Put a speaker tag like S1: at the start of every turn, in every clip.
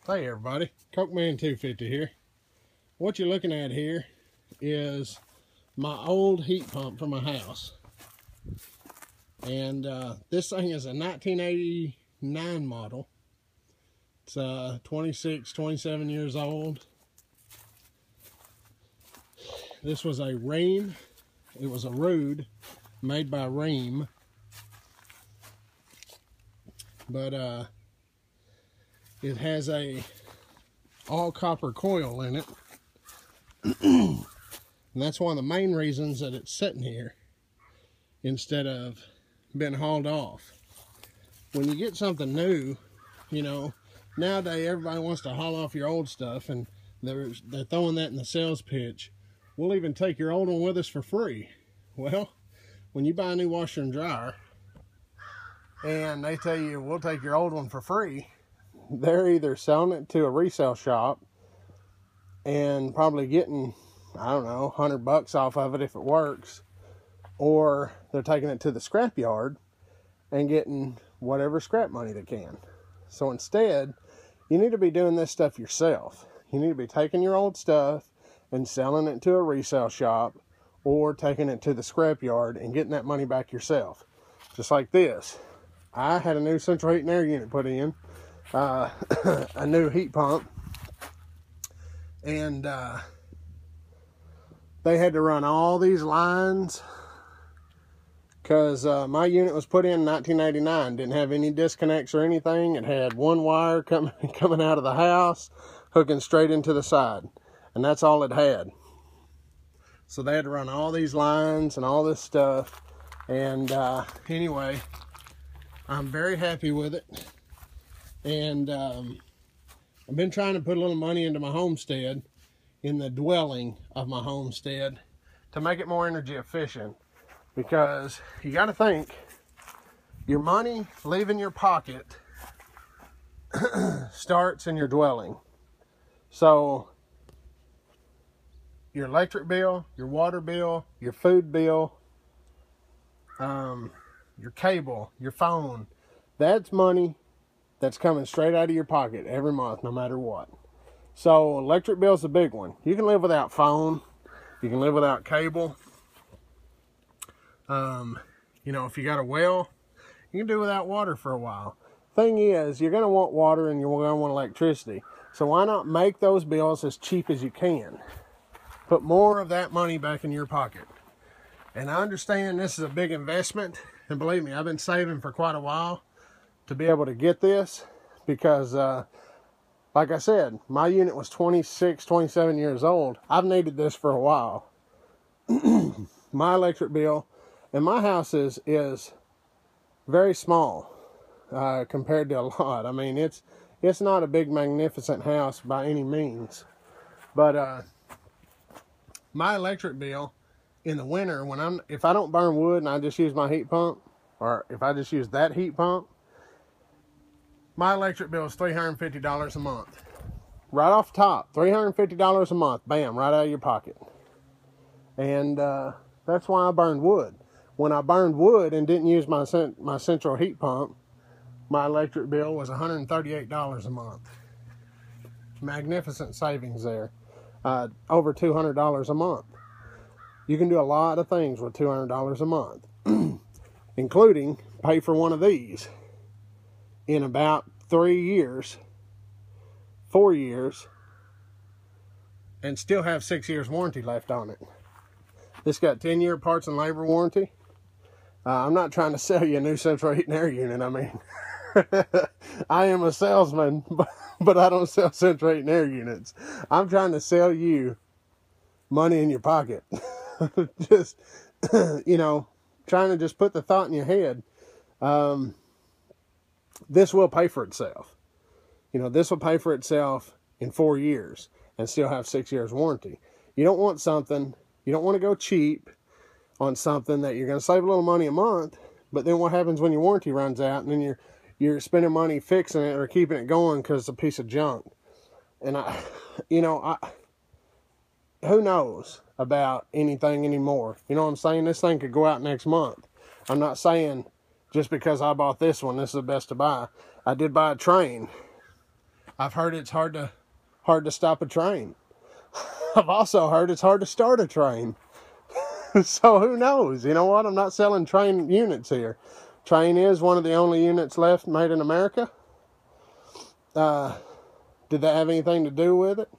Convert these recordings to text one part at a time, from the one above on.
S1: Hey everybody, Cokeman 250 here. What you're looking at here is my old heat pump from my house. And this thing is a 1989 model. It's 26, 27 years old. This was a Rheem. It was a Ruud made by Rheem. But it has a all copper coil in it. And that's one of the main reasons that it's sitting here instead of being hauled off. When you get something new, you know, nowadays everybody wants to haul off your old stuff, and they're throwing that in the sales pitch. We'll even take your old one with us for free. Well, when you buy a new washer and dryer and they tell you we'll take your old one for free, they're either selling it to a resale shop and probably getting, I don't know, $100 off of it if it works, or they're taking it to the scrap yard and getting whatever scrap money they can. So instead, you need to be doing this stuff yourself. You need to be taking your old stuff and selling it to a resale shop, or taking it to the scrap yard and getting that money back yourself. Just like this. I had a new central heat and air unit put in, a new heat pump, and they had to run all these lines because my unit was put in 1989, didn't have any disconnects or anything. It had one wire coming out of the house, hooking straight into the side, and that's all it had. So they had to run all these lines and all this stuff, and anyway, I'm very happy with it. And I've been trying to put a little money into my homestead, in the dwelling of my homestead, to make it more energy efficient. Because you got to think, your money leaving your pocket starts in your dwelling. So your electric bill, your water bill, your food bill, your cable, your phone, that's money that's coming straight out of your pocket every month, no matter what. So electric bill's a big one. You can live without phone. You can live without cable. You know, if you got a well, you can do without water for a while. Thing is, you're going to want water and you're going to want electricity. So why not make those bills as cheap as you can? Put more of that money back in your pocket. And I understand this is a big investment. And believe me, I've been saving for quite a while to be able to get this, because like I said, my unit was 26, 27 years old. I've needed this for a while. My electric bill in my house is very small compared to a lot. I mean, it's not a big magnificent house by any means, but my electric bill in the winter, if I don't burn wood and I just use my heat pump, or if I just use that heat pump, my electric bill is $350 a month. Right off the top, $350 a month, bam, right out of your pocket. And that's why I burned wood. When I burned wood and didn't use my central heat pump, my electric bill was $138 a month. Magnificent savings there. Over $200 a month. You can do a lot of things with $200 a month, including pay for one of these in about 4 years, and still have 6 years warranty left on it. This got 10-year parts and labor warranty. I'm not trying to sell you a new central heat and air unit. I mean, I am a salesman, but I don't sell central heat and air units. I'm trying to sell you money in your pocket. Just, you know, trying to just put the thought in your head. This will pay for itself. You know, this will pay for itself in 4 years and still have 6 years warranty. You don't want to go cheap on something that you're going to save a little money a month, but then what happens when your warranty runs out, and then you're spending money fixing it or keeping it going because it's a piece of junk. And who knows about anything anymore? You know what I'm saying? This thing could go out next month. I'm not saying just because I bought this one, this is the best to buy. I did buy a train. I've heard it's hard to stop a train. I've also heard it's hard to start a train. So who knows? You know what? I'm not selling train units here. Train is one of the only units left made in America. Did that have anything to do with it?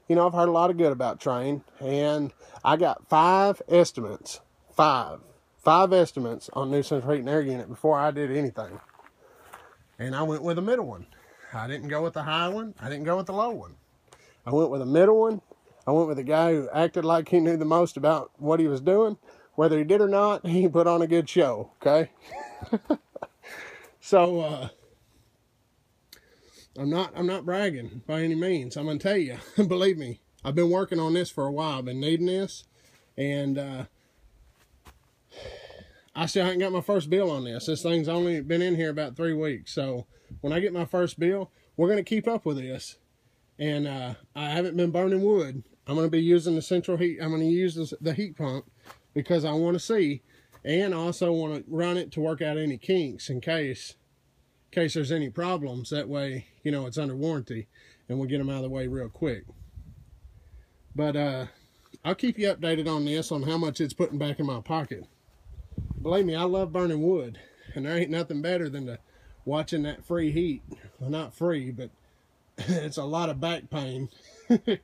S1: You know, I've heard a lot of good about Train, and I got 5 estimates. 5 estimates on new central heat and air unit before I did anything. And I went with a middle one. I didn't go with the high one. I didn't go with the low one. I went with a middle one. I went with a guy who acted like he knew the most about what he was doing. Whether he did or not, he put on a good show, okay? So, I'm not bragging by any means. I'm going to tell you, believe me, I've been working on this for a while. I've been needing this, and I still haven't got my first bill on this. This thing's only been in here about 3 weeks. So when I get my first bill, we're going to keep up with this. And I haven't been burning wood. I'm going to be using the central heat. I'm going to use the heat pump because I want to see, and I also want to run it to work out any kinks in case there's any problems. That way, you know, it's under warranty and we'll get them out of the way real quick. But I'll keep you updated on this, on how much it's putting back in my pocket. Believe me, I love burning wood, and there ain't nothing better than watching that free heat. Well, not free, but it's a lot of back pain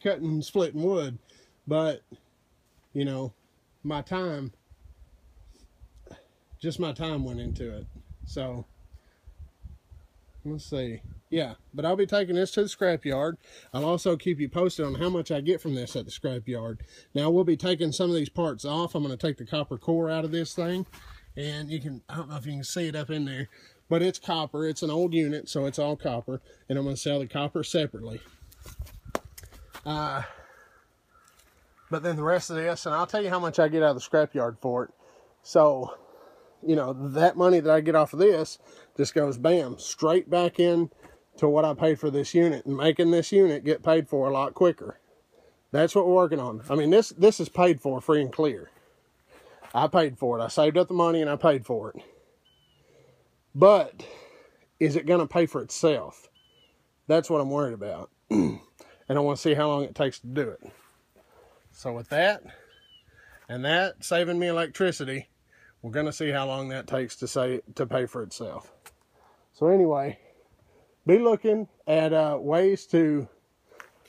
S1: cutting and splitting wood. But, you know, my time went into it. So, let's see. Yeah, but I'll be taking this to the scrapyard. I'll also keep you posted on how much I get from this at the scrapyard. Now, we'll be taking some of these parts off. I'm going to take the copper core out of this thing. And you can, I don't know if you can see it up in there, but it's copper. It's an old unit, so it's all copper. And I'm going to sell the copper separately. But then the rest of this, and I'll tell you how much I get out of the scrapyard for it. So, you know, that money that I get off of this just goes, bam, straight back in to what I paid for this unit, and making this unit get paid for a lot quicker. That's what we're working on. I mean, this is paid for free and clear. I paid for it. I saved up the money and I paid for it. But is it going to pay for itself? That's what I'm worried about. And I want to see how long it takes to do it. So with that, and that saving me electricity, we're going to see how long that takes to pay for itself. So anyway, be looking at ways to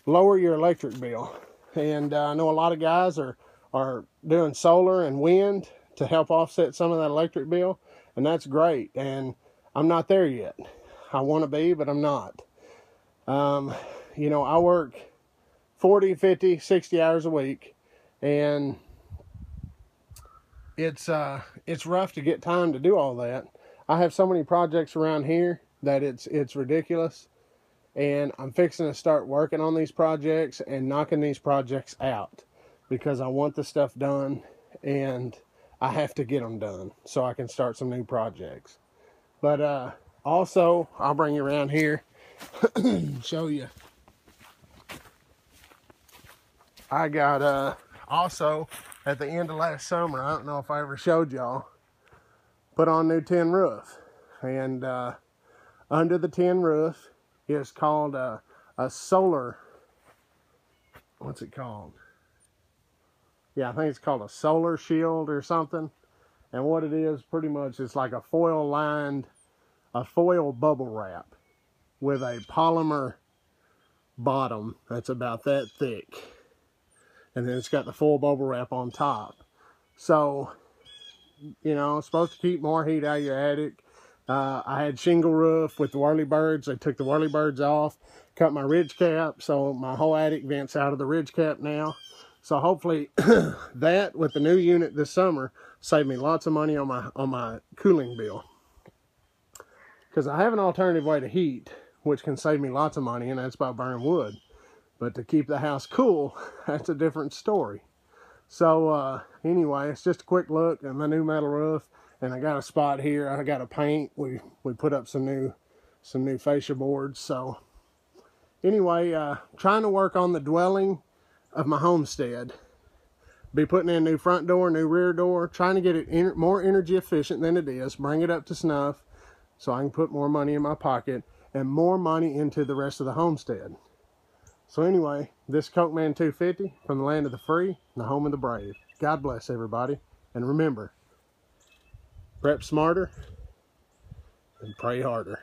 S1: lower your electric bill. And I know a lot of guys are doing solar and wind to help offset some of that electric bill. And that's great. And I'm not there yet. I want to be, but I'm not. You know, I work 40, 50, 60 hours a week. And it's rough to get time to do all that. I have so many projects around here that it's ridiculous. And I'm fixing to start working on these projects and knocking these projects out, because I want the stuff done and I have to get them done so I can start some new projects. But also, I'll bring you around here and show you. I got also at the end of last summer, I don't know if I ever showed y'all, put on new tin roof. And under the tin roof is called a solar, what's it called? Yeah, I think it's called a solar shield or something. And what it is, pretty much, it's like a foil bubble wrap with a polymer bottom that's about that thick. And then it's got the full bubble wrap on top. So, you know, it's supposed to keep more heat out of your attic. I had shingle roof with the whirlybirds. I took the whirlybirds off, cut my ridge cap, so my whole attic vents out of the ridge cap now. So hopefully that, with the new unit this summer, saved me lots of money on my cooling bill. Because I have an alternative way to heat, which can save me lots of money, and that's by burning wood. But to keep the house cool, that's a different story. So anyway, it's just a quick look at my new metal roof. And I got a spot here. I got to paint. We put up some new fascia boards. So anyway, trying to work on the dwelling of my homestead. Be putting in a new front door, new rear door. Trying to get it more energy efficient than it is. Bring it up to snuff so I can put more money in my pocket. and more money into the rest of the homestead. So anyway, this Cokeman 250 from the land of the free and the home of the brave. God bless everybody. And remember, prep smarter and pray harder.